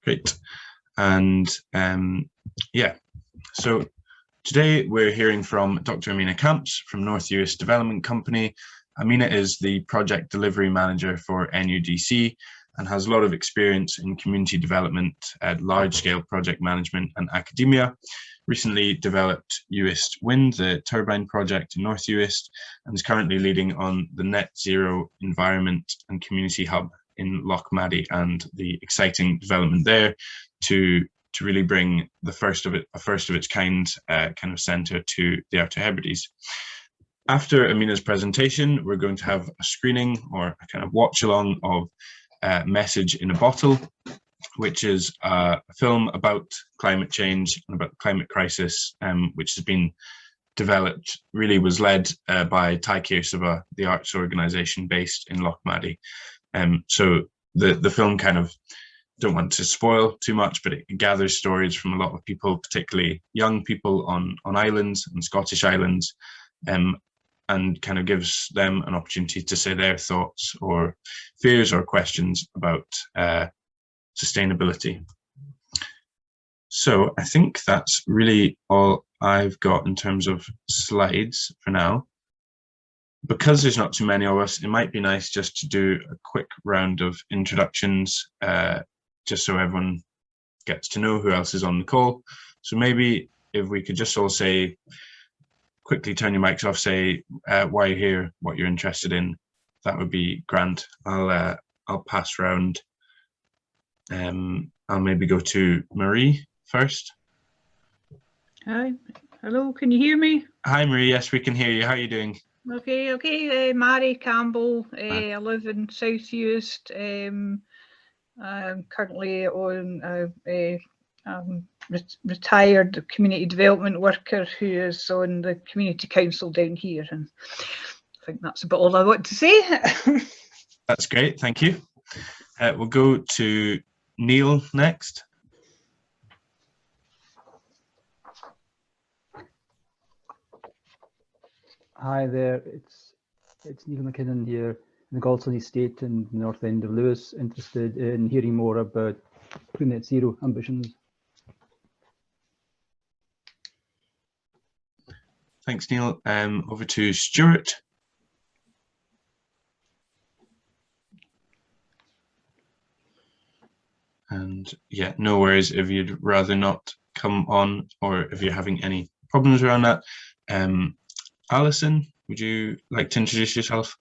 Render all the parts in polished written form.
Great. And yeah, so today we're hearing from Dr. Ameena Camps from North Uist Development Company. Ameena is the Project Delivery Manager for NUDC and has a lot of experience in community development, large-scale project management and academia. Recently developed Uist Wind, the turbine project in North Uist, and is currently leading on the Net Zero Environment and Community Hub in Lochmaddy and the exciting development there to really bring a first of its kind of centre to the Outer Hebrides. After Ameena's presentation, we're going to have a screening or a kind of watch along of Message in a Bottle, which is a film about climate change and about the climate crisis, which has been developed, really was led by Taike Saba, the arts organisation based in Lochmaddy. So the film kind of, don't want to spoil too much, but it gathers stories from a lot of people, particularly young people on islands and Scottish islands, and kind of gives them an opportunity to say their thoughts or fears or questions about sustainability. So I think that's really all I've got in terms of slides for now. Because there's not too many of us, it might be nice just to do a quick round of introductions, just so everyone gets to know who else is on the call. So maybe if we could just all say, quickly turn your mics off, say why you're here, what you're interested in, that would be grand. I'll pass round. I'll maybe go to Marie first. Hi, hello, can you hear me? Hi Marie, yes, we can hear you. How are you doing? Okay, Mary Campbell. I live in South Uist. I'm currently on retired community development worker who is on the community council down here, and I think that's about all I want to say. That's great, thank you. We'll go to Neil next. Hi there, it's Neil McKinnon here in the Galton Estate in the north end of Lewis, interested in hearing more about net zero ambitions. Thanks, Neil. Over to Stuart. And yeah, no worries if you'd rather not come on or if you're having any problems around that. Alison, would you like to introduce yourself?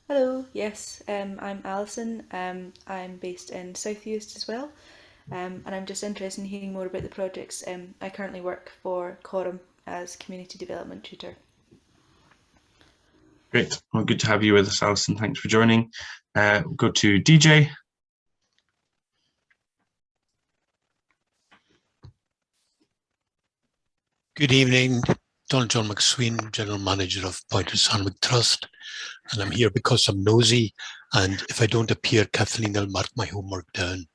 Hello, yes, I'm Alison. I'm based in South Uist as well, and I'm just interested in hearing more about the projects. I currently work for Cothrom as Community Development Tutor. Great, well, good to have you with us, Alison. Thanks for joining. We'll go to DJ. Good evening, Donald John McSween, General Manager of Pointers Sandwich Trust, and I'm here because I'm nosy, and if I don't appear, Kathleen will mark my homework down.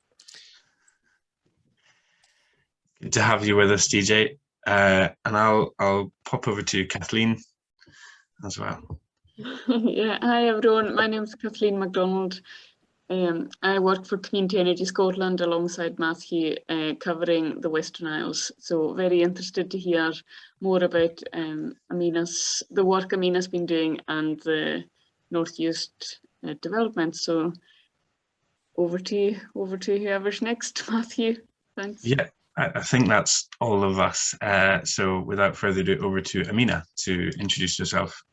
Good to have you with us, DJ, and I'll pop over to Kathleen as well. Yeah, hi everyone, my name is Kathleen MacDonald. I work for Community Energy Scotland alongside Matthew, covering the Western Isles. So very interested to hear more about the work Ameena's been doing and the North Uist development. So over to whoever's next, Matthew. Thanks. Yeah, I think that's all of us. So without further ado, over to Ameena to introduce yourself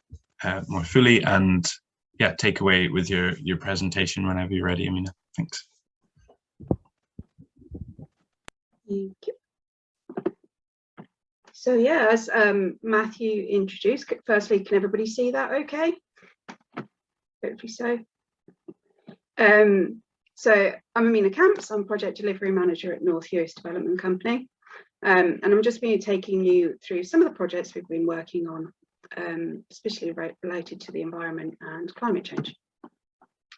more fully and yeah, take away with your presentation whenever you're ready, Ameena. Thanks. Thank you. So yeah, as Matthew introduced, firstly, can everybody see that okay? Hopefully so. So I'm Ameena Camps, I'm Project Delivery Manager at North Uist Development Company. And I'm just been taking you through some of the projects we've been working on, especially related to the environment and climate change.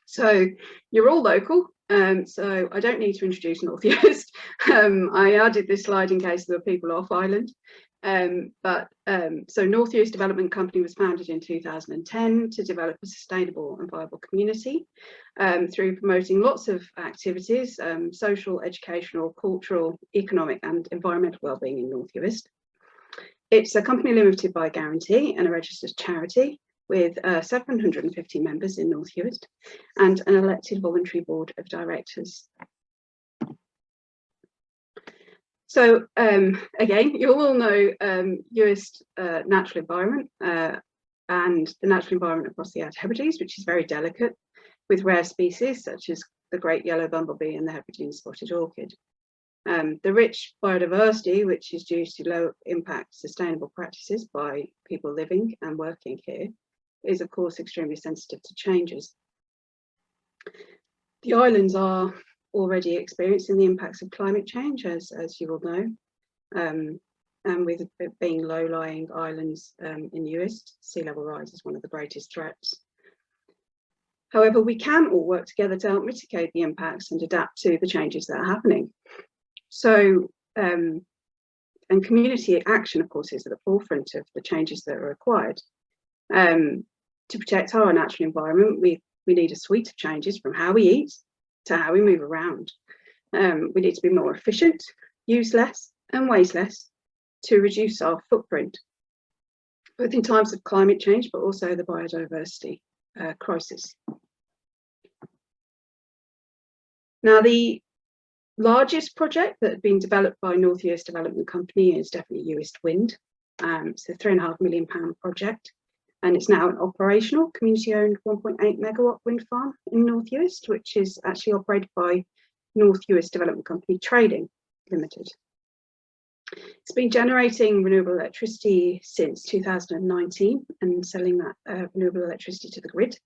So you're all local, so I don't need to introduce North Uist. I added this slide in case there were people off island. So North Uist Development Company was founded in 2010 to develop a sustainable and viable community through promoting lots of activities, social, educational, cultural, economic and environmental wellbeing in North Uist. It's a company limited by guarantee and a registered charity with 750 members in North Uist and an elected voluntary board of directors. So again, you all know Uist natural environment and the natural environment across the Outer Hebrides, which is very delicate with rare species such as the great yellow bumblebee and the Hebridean spotted orchid. The rich biodiversity, which is due to low impact sustainable practices by people living and working here, is of course extremely sensitive to changes. The islands are already experiencing the impacts of climate change, as you all know, and with it being low-lying islands in Uist, sea level rise is one of the greatest threats. However, we can all work together to help mitigate the impacts and adapt to the changes that are happening. So, and community action, of course, is at the forefront of the changes that are required. To protect our natural environment, we need a suite of changes from how we eat to how we move around. We need to be more efficient, use less and waste less to reduce our footprint, both in times of climate change, but also the biodiversity crisis. Now, the largest project that has been developed by North Uist Development Company is definitely Uist Wind. It's a £3.5 million project. And it's now an operational community-owned 1.8 megawatt wind farm in North Uist, which is actually operated by North Uist Development Company Trading Limited. It's been generating renewable electricity since 2019 and selling that renewable electricity to the grid.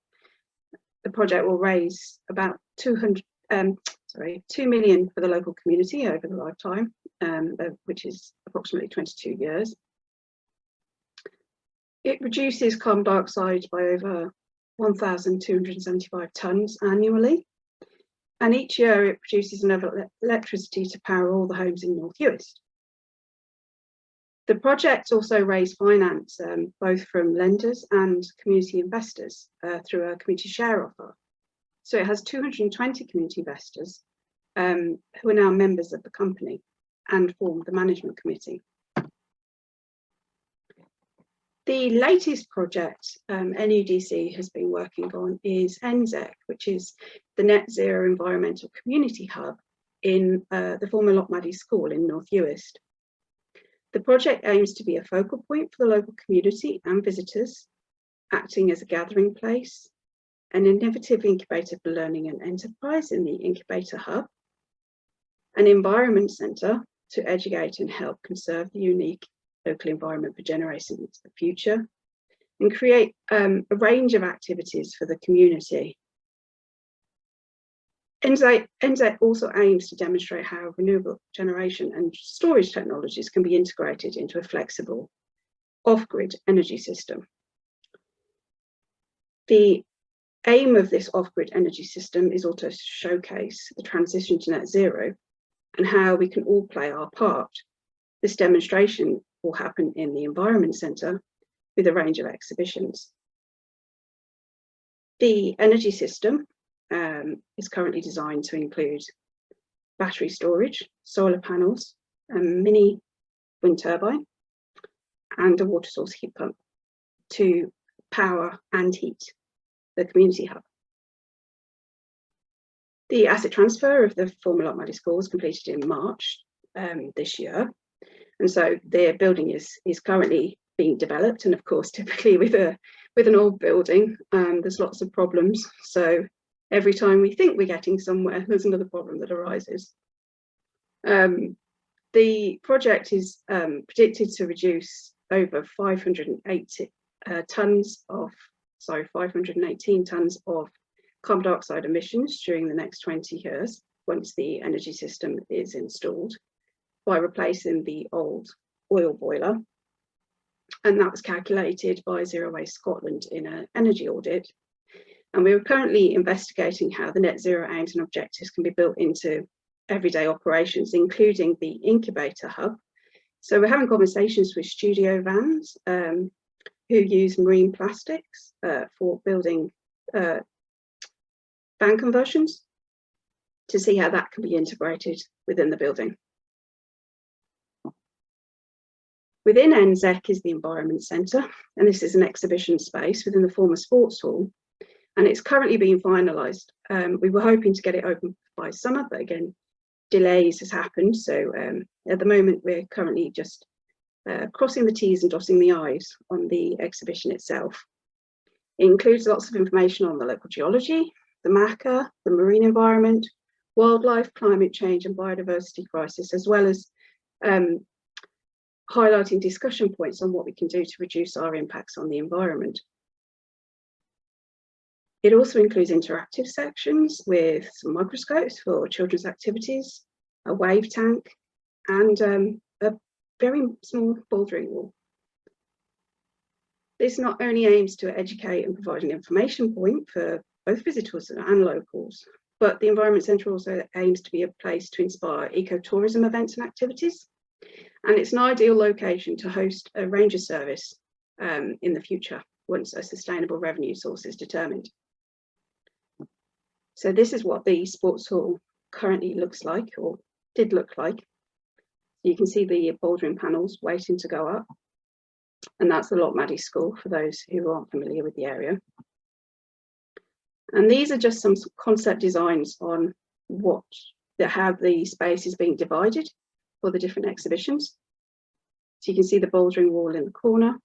The project will raise about 2 million for the local community over the lifetime, which is approximately 22 years. It reduces carbon dioxide by over 1,275 tonnes annually, and each year it produces enough electricity to power all the homes in North Uist. The project also raised finance both from lenders and community investors through a community share offer. So it has 220 community investors who are now members of the company and form the management committee. The latest project NUDC has been working on is NZEC, which is the Net Zero Environmental Community Hub in the former Lochmaddy School in North Uist. The project aims to be a focal point for the local community and visitors, acting as a gathering place, an innovative incubator for learning and enterprise in the Incubator Hub, an environment centre to educate and help conserve the unique local environment for generations into the future, and create a range of activities for the community. NZEC also aims to demonstrate how renewable generation and storage technologies can be integrated into a flexible off-grid energy system. The aim of this off-grid energy system is also to showcase the transition to net zero and how we can all play our part. This demonstration will happen in the Environment Centre with a range of exhibitions. The energy system is currently designed to include battery storage, solar panels, a mini wind turbine, and a water source heat pump to power and heat the community hub. The asset transfer of the former Lochmaddy School was completed in March this year. And so the building is currently being developed, and of course, typically with an old building, there's lots of problems. So every time we think we're getting somewhere, there's another problem that arises. The project is predicted to reduce over 518 tonnes of carbon dioxide emissions during the next 20 years once the energy system is installed, by replacing the old oil boiler. And that was calculated by Zero Waste Scotland in an energy audit. And we are currently investigating how the net zero aims and objectives can be built into everyday operations, including the incubator hub, So we're having conversations with studio vans who use marine plastics for building van conversions, to see how that can be integrated within the building. Within NZEC is the Environment Centre, and this is an exhibition space within the former sports hall, and it's currently being finalised. We were hoping to get it open by summer, but again, delays has happened. So at the moment, we're currently just crossing the T's and dotting the I's on the exhibition itself. It includes lots of information on the local geology, the MACA, the marine environment, wildlife, climate change and biodiversity crisis, as well as highlighting discussion points on what we can do to reduce our impacts on the environment. It also includes interactive sections with some microscopes for children's activities, a wave tank, and a very small bouldering wall. This not only aims to educate and provide an information point for both visitors and locals, but the Environment Centre also aims to be a place to inspire ecotourism events and activities. And it's an ideal location to host a ranger service in the future, once a sustainable revenue source is determined. So this is what the sports hall currently looks like, or did look like. You can see the bouldering panels waiting to go up. And that's the Lochmaddy School, for those who aren't familiar with the area. And these are just some concept designs on how the space is being divided for the different exhibitions. So you can see the bouldering wall in the corner.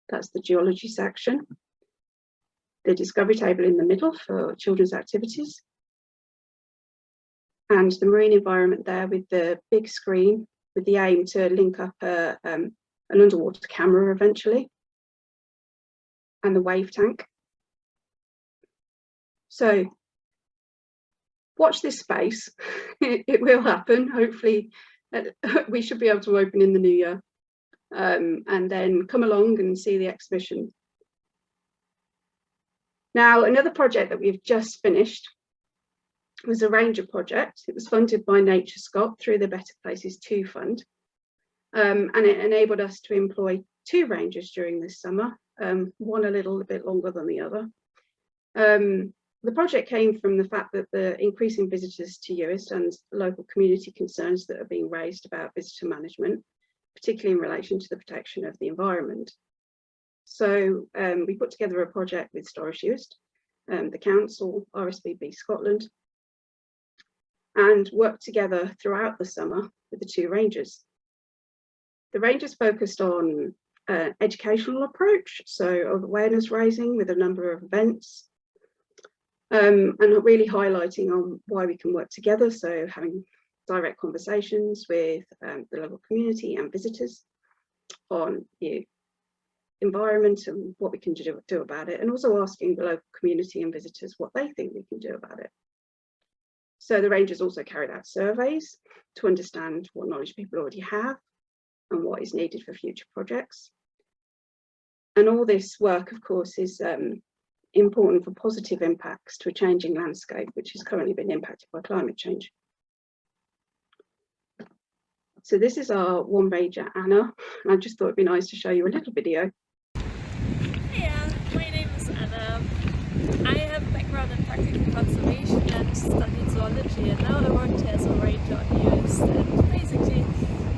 That's the geology section. The discovery table in the middle for children's activities. And the marine environment there with the big screen, with the aim to link up an underwater camera eventually. And the wave tank. So watch this space. It will happen. Hopefully we should be able to open in the new year, and then come along and see the exhibition. Now, another project that we've just finished was a ranger project. It was funded by Nature Scott through the Better Places 2 fund, and it enabled us to employ 2 rangers during this summer, one a little bit longer than the other. The project came from the fact that the increasing visitors to Uist and local community concerns that are being raised about visitor management, particularly in relation to the protection of the environment. So we put together a project with Storage Uist, the council, RSPB Scotland, and worked together throughout the summer with the 2 rangers. The rangers focused on educational approach, so awareness raising with a number of events, and really highlighting on why we can work together, so having direct conversations with the local community and visitors on the environment and what we can do about it, and also asking the local community and visitors what they think we can do about it. So the rangers also carried out surveys to understand what knowledge people already have and what is needed for future projects. And all this work, of course, is important for positive impacts to a changing landscape, which has currently been impacted by climate change. So this is our one ranger, Anna, and I just thought it'd be nice to show you a little video. Hiya, my name is Anna. I have a background in practical conservation and studied zoology, and now I worked as a ranger on Uist, and basically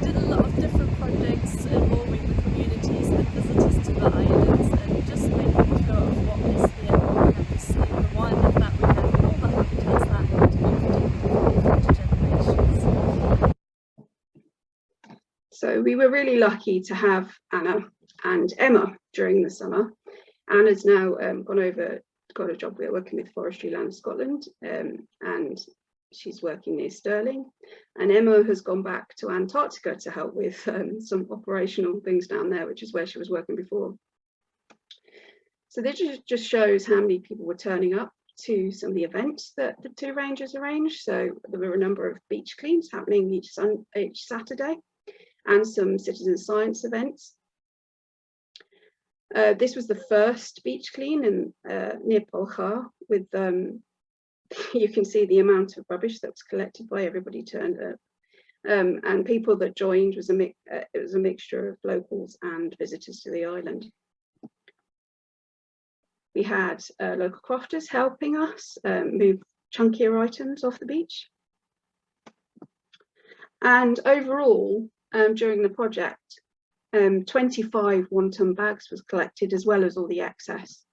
did a lot of different projects involving the communities and visitors to the islands, and just making sure of what is here on campus, and the wildlife that we have, and all the habitats that need to be protected for future generations. So we were really lucky to have Anna and Emma during the summer. Anna's now got a job working with Forestry Land Scotland, and she's working near Stirling. And Emma has gone back to Antarctica to help with some operational things down there, which is where she was working before. So this just shows how many people were turning up to some of the events that the 2 rangers arranged. So there were a number of beach cleans happening each Saturday, and some citizen science events. This was the first beach clean in near Cothrom, with you can see the amount of rubbish that was collected by everybody turned up. and people that joined was it was a mixture of locals and visitors to the island. We had local crofters helping us move chunkier items off the beach. And overall, during the project, 25 one-ton bags was collected, as well as all the excess.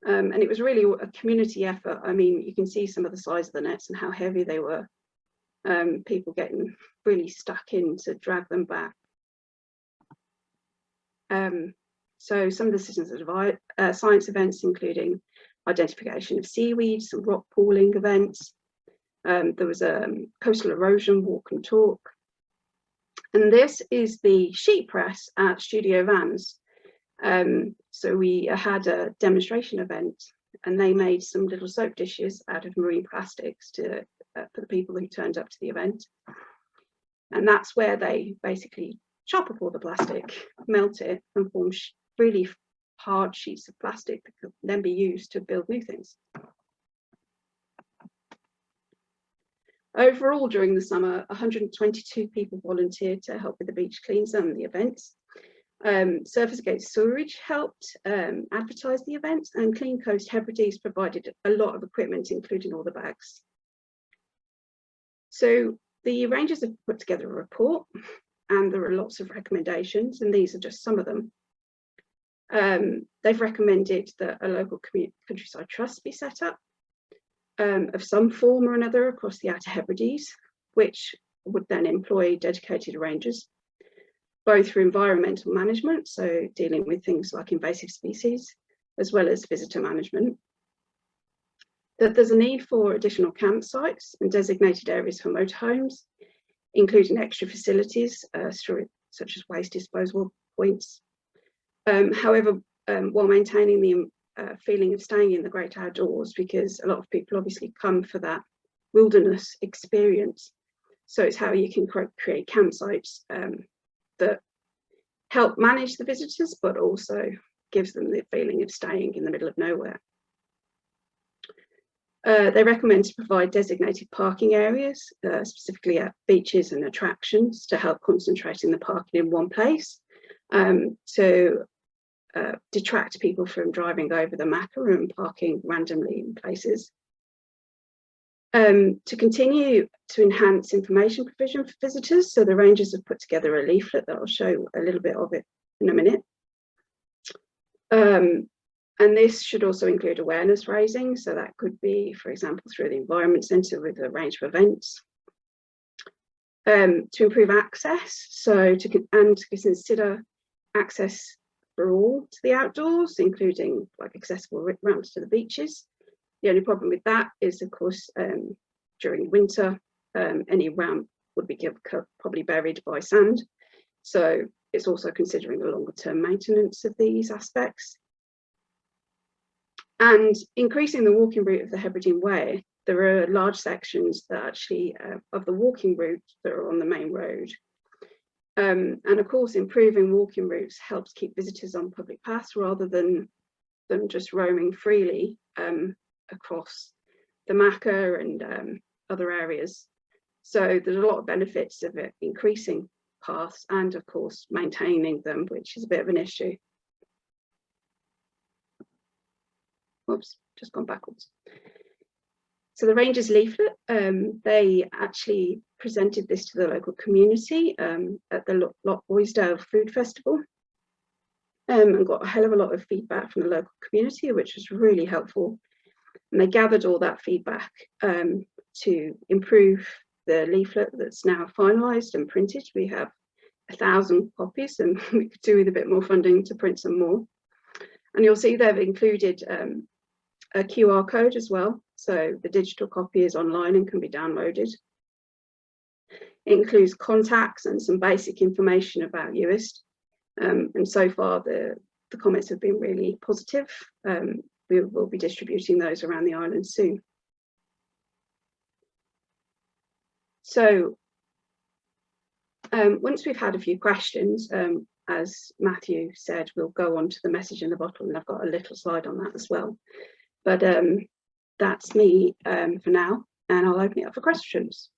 And it was really a community effort. I mean, you can see some of the size of the nets and how heavy they were. People getting really stuck in to drag them back. So some of the systems of science events, including identification of seaweed, some rock pooling events. There was a coastal erosion walk and talk. And this is the sheet press at Studio Vans. So we had a demonstration event, and they made some little soap dishes out of marine plastics for the people who turned up to the event. And that's where they basically chop up all the plastic, melt it, and form really hard sheets of plastic that could then be used to build new things. Overall, during the summer, 122 people volunteered to help with the beach cleans and the events. Surfers Against Sewerage helped advertise the events, and Clean Coast Hebrides provided a lot of equipment, including all the bags. So the rangers have put together a report, and there are lots of recommendations, and these are just some of them. They've recommended that a local countryside trust be set up of some form or another across the Outer Hebrides, which would then employ dedicated rangers, both for environmental management, so dealing with things like invasive species, as well as visitor management. That there's a need for additional campsites and designated areas for motorhomes, including extra facilities such as waste disposal points. However, while maintaining the feeling of staying in the great outdoors, because a lot of people obviously come for that wilderness experience. So it's how you can create campsites that help manage the visitors, but also gives them the feeling of staying in the middle of nowhere. They recommend to provide designated parking areas, specifically at beaches and attractions, to help concentrating the parking in one place, to detract people from driving over the Macca and parking randomly in places. To continue to enhance information provision for visitors, so the rangers have put together a leaflet that I'll show a little bit of it in a minute. And this should also include awareness raising, so that could be, for example, through the Environment Centre with a range of events. To improve access, so to consider access for all to the outdoors, including like accessible ramps to the beaches. The only problem with that is, of course, during winter, any ramp would be probably buried by sand. So it's also considering the longer term maintenance of these aspects. And increasing the walking route of the Hebridean Way, there are large sections that actually of the walking route that are on the main road. And of course, improving walking routes helps keep visitors on public paths rather than them just roaming freely across the Macca and other areas. So there's a lot of benefits of it, increasing paths and of course maintaining them, which is a bit of an issue. Oops, just gone backwards. So the Rangers leaflet, they actually presented this to the local community at the Lochmaddy Food Festival, and got a hell of a lot of feedback from the local community, which was really helpful. And they gathered all that feedback to improve the leaflet that's now finalised and printed. We have 1,000 copies, and we could do with a bit more funding to print some more. And you'll see they've included a QR code as well, so the digital copy is online and can be downloaded. It includes contacts and some basic information about Uist, and so far the comments have been really positive. We will be distributing those around the island soon. So once we've had a few questions, as Matthew said, we'll go on to the message in the bottle, and I've got a little slide on that as well. But that's me for now, and I'll open it up for questions.